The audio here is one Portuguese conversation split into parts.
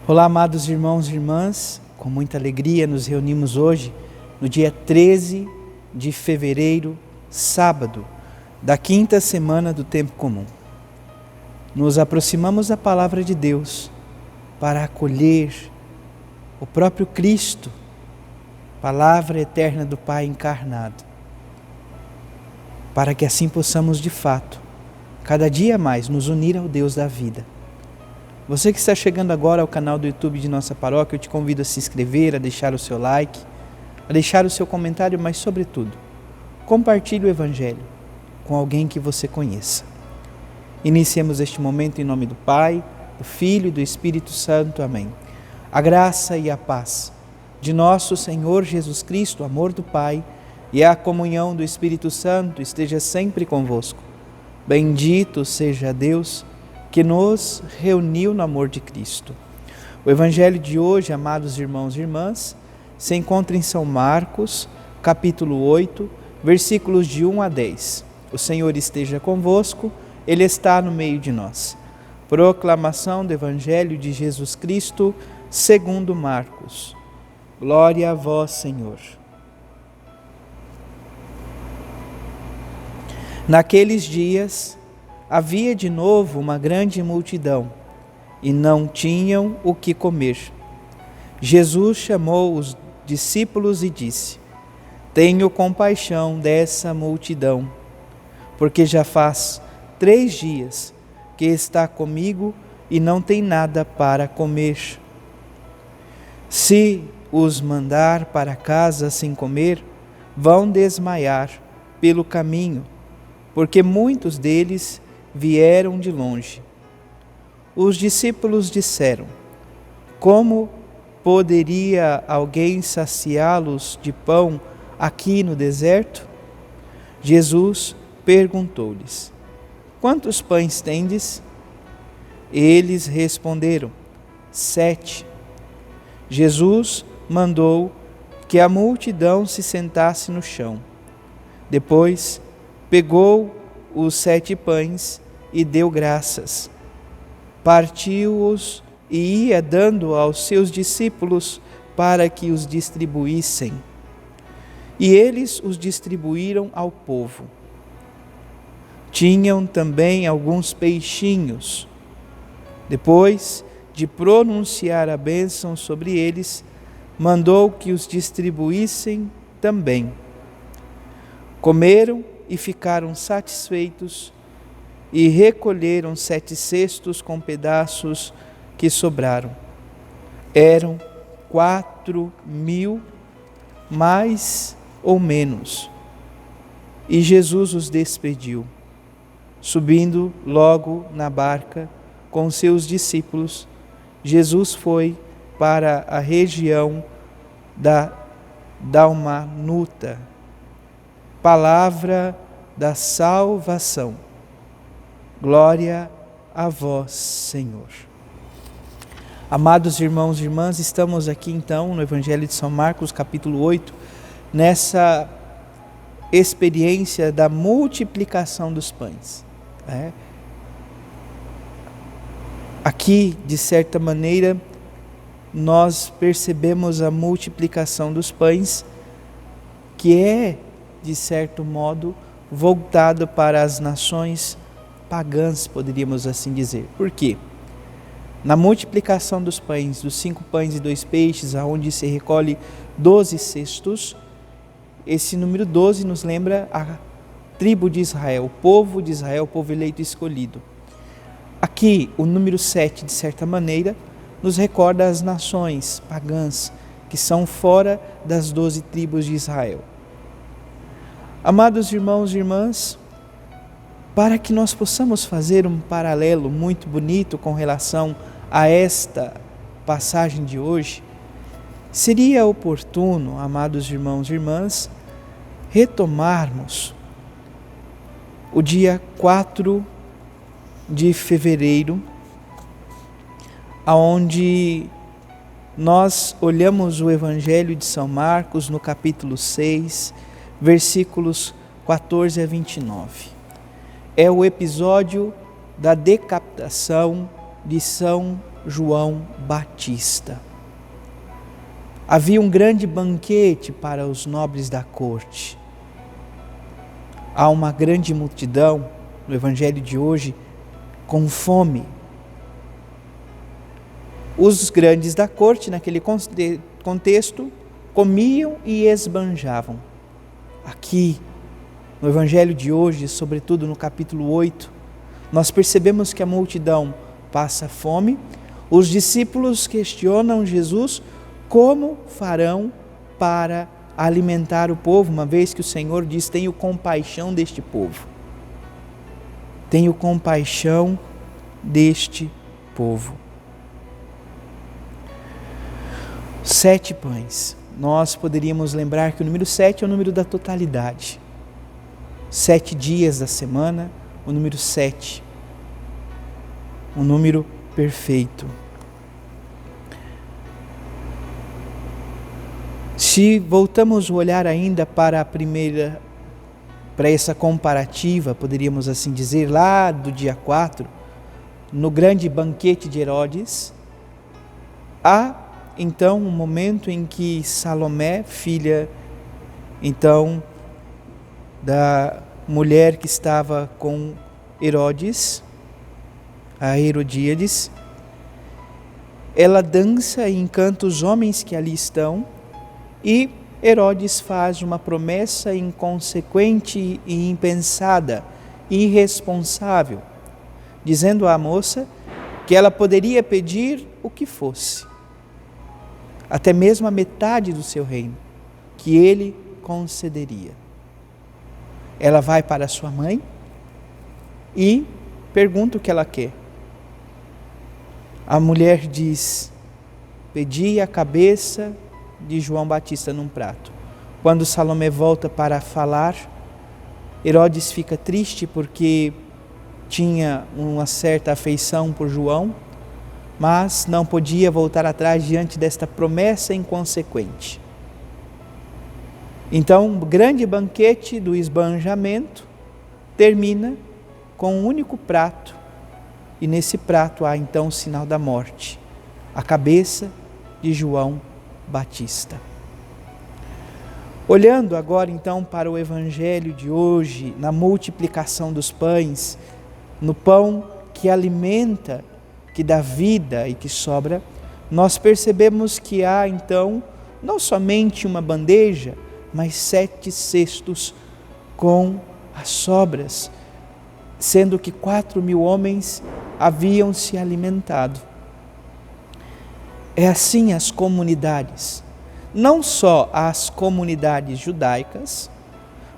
Olá, amados irmãos e irmãs, com muita alegria nos reunimos hoje, no dia 13 de fevereiro, sábado, da quinta semana do tempo comum. Nos aproximamos da palavra de Deus para acolher o próprio Cristo, palavra eterna do Pai encarnado, para que assim possamos de fato, cada dia mais, nos unir ao Deus da vida. Você que está chegando agora ao canal do YouTube de nossa paróquia, eu te convido a se inscrever, a deixar o seu like, a deixar o seu comentário, mas sobretudo, compartilhe o Evangelho com alguém que você conheça. Iniciemos este momento em nome do Pai, do Filho e do Espírito Santo. Amém. A graça e a paz de nosso Senhor Jesus Cristo, o amor do Pai e a comunhão do Espírito Santo esteja sempre convosco. Bendito seja Deus que nos reuniu no amor de Cristo. O Evangelho de hoje, amados irmãos e irmãs, se encontra em São Marcos, capítulo 8, versículos de 1 a 10. O Senhor esteja convosco, Ele está no meio de nós. Proclamação do Evangelho de Jesus Cristo, segundo Marcos. Glória a vós, Senhor. Naqueles dias, havia de novo uma grande multidão e não tinham o que comer. Jesus chamou os discípulos e disse: Tenho compaixão dessa multidão, porque já faz 3 dias que está comigo e não tem nada para comer. Se os mandar para casa sem comer, vão desmaiar pelo caminho, porque muitos deles vieram de longe. Os discípulos disseram: Como poderia alguém saciá-los de pão aqui no deserto? Jesus perguntou-lhes: Quantos pães tendes? Eles responderam: 7. Jesus mandou que a multidão se sentasse no chão. Depois pegou os 7 pães e deu graças. Partiu-os e ia dando aos seus discípulos para que os distribuíssem. E eles os distribuíram ao povo. Tinham também alguns peixinhos. Depois de pronunciar a bênção sobre eles, mandou que os distribuíssem também. Comeram e ficaram satisfeitos, e recolheram 7 cestos com pedaços que sobraram. Eram 4.000, mais ou menos. E Jesus os despediu, subindo logo na barca com seus discípulos. Jesus foi para a região da Dalmanuta. Palavra da salvação. Glória a vós, Senhor. Amados irmãos e irmãs, estamos aqui então no Evangelho de São Marcos, capítulo 8, nessa experiência da multiplicação dos pães. Aqui, de certa maneira, nós percebemos a multiplicação dos pães, que é, de certo modo, voltado para as nações pagãs, poderíamos assim dizer. Por quê? Na multiplicação dos pães, dos 5 pães e 2 peixes, aonde se recolhe 12 cestos, esse número 12 nos lembra a tribo de Israel, o povo de Israel, o povo eleito e escolhido. Aqui, o número 7, de certa maneira, nos recorda as nações pagãs, que são fora das 12 tribos de Israel. Amados irmãos e irmãs, para que nós possamos fazer um paralelo muito bonito com relação a esta passagem de hoje, seria oportuno, amados irmãos e irmãs, retomarmos o dia 4 de fevereiro, aonde nós olhamos o Evangelho de São Marcos no capítulo 6, versículos 14 a 29. É o episódio da decapitação de São João Batista. Havia um grande banquete para os nobres da corte. Há uma grande multidão no Evangelho de hoje com fome. Os grandes da corte, naquele contexto, comiam e esbanjavam. Aqui, no Evangelho de hoje, sobretudo no capítulo 8, nós percebemos que a multidão passa fome. Os discípulos questionam Jesus como farão para alimentar o povo, uma vez que o Senhor diz: tenho compaixão deste povo. Tenho compaixão deste povo. 7 pães. Nós poderíamos lembrar que o número 7 é o número da totalidade. 7 dias da semana, o número 7. Um número perfeito. Se voltamos o olhar ainda para essa comparativa, poderíamos assim dizer, lá do dia 4, no grande banquete de Herodes, há então um momento em que Salomé, filha então da mulher que estava com Herodes, a Herodíades, ela dança e encanta os homens que ali estão, e Herodes faz uma promessa inconsequente e impensada, irresponsável, dizendo à moça que ela poderia pedir o que fosse, até mesmo a metade do seu reino, que ele concederia. Ela vai para sua mãe e pergunta o que ela quer. A mulher diz: pedi a cabeça de João Batista num prato. Quando Salomé volta para falar, Herodes fica triste porque tinha uma certa afeição por João, mas não podia voltar atrás diante desta promessa inconsequente. Então, o grande banquete do esbanjamento termina com um único prato, e nesse prato há então o sinal da morte, a cabeça de João Batista. Olhando agora então para o Evangelho de hoje, na multiplicação dos pães, no pão que alimenta, que dá vida e que sobra, nós percebemos que há então não somente uma bandeja, mas 7 cestos com as sobras, sendo que 4.000 homens haviam se alimentado. É assim as comunidades, não só as comunidades judaicas,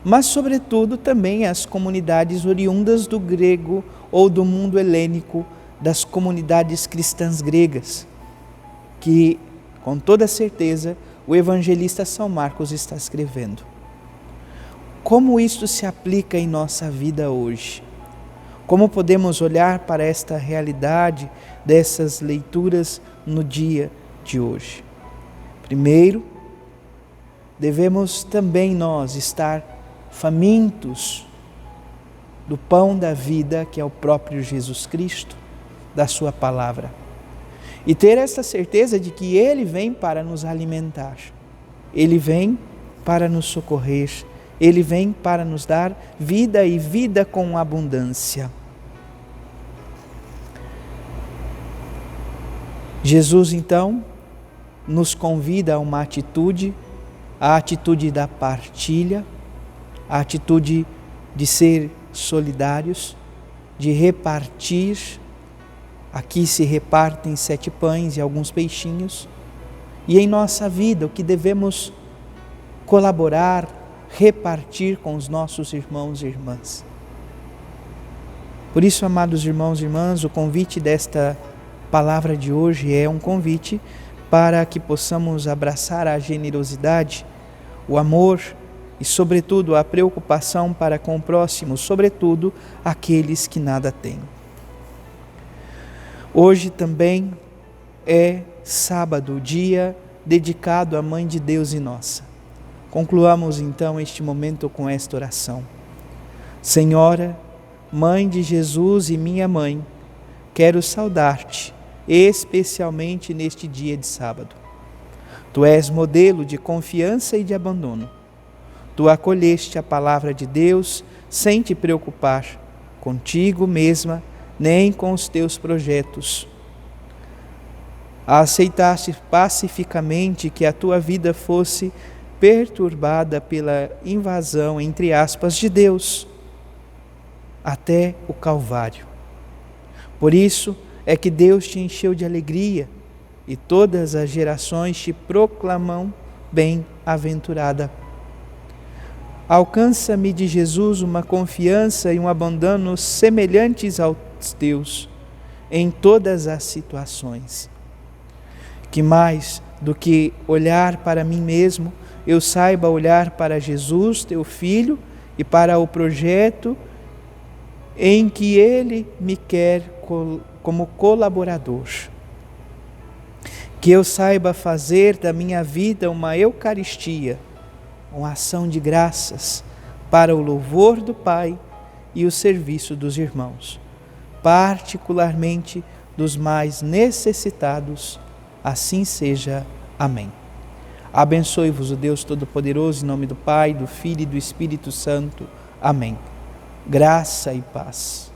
mas sobretudo também as comunidades oriundas do grego ou do mundo helênico, das comunidades cristãs gregas, que com toda certeza o evangelista São Marcos está escrevendo. Como isto se aplica em nossa vida hoje? Como podemos olhar para esta realidade dessas leituras no dia de hoje? Primeiro, devemos também nós estar famintos do pão da vida, que é o próprio Jesus Cristo, da sua palavra. E ter esta certeza de que Ele vem para nos alimentar, Ele vem para nos socorrer, Ele vem para nos dar vida e vida com abundância. Jesus então nos convida a uma atitude, a atitude da partilha, a atitude de ser solidários, de repartir. Aqui se repartem 7 pães e alguns peixinhos. E em nossa vida, o que devemos colaborar, repartir com os nossos irmãos e irmãs. Por isso, amados irmãos e irmãs, o convite desta palavra de hoje é um convite para que possamos abraçar a generosidade, o amor e, sobretudo, a preocupação para com o próximo, sobretudo aqueles que nada têm. Hoje também é sábado, dia dedicado à Mãe de Deus e nossa. Concluamos então este momento com esta oração. Senhora, Mãe de Jesus e minha mãe, quero saudar-te especialmente neste dia de sábado. Tu és modelo de confiança e de abandono. Tu acolheste a palavra de Deus sem te preocupar contigo mesma, nem com os teus projetos. Aceitaste pacificamente que a tua vida fosse perturbada pela invasão, entre aspas, de Deus, até o Calvário. Por isso é que Deus te encheu de alegria e todas as gerações te proclamam bem-aventurada. Alcança-me de Jesus uma confiança e um abandono semelhantes aos teus em todas as situações. Que mais do que olhar para mim mesmo, eu saiba olhar para Jesus, teu Filho, e para o projeto em que Ele me quer como colaborador. Que eu saiba fazer da minha vida uma Eucaristia, uma ação de graças para o louvor do Pai e o serviço dos irmãos, particularmente dos mais necessitados. Assim seja. Amém. Abençoe-vos o Deus Todo-Poderoso, em nome do Pai, do Filho e do Espírito Santo. Amém. Graça e paz.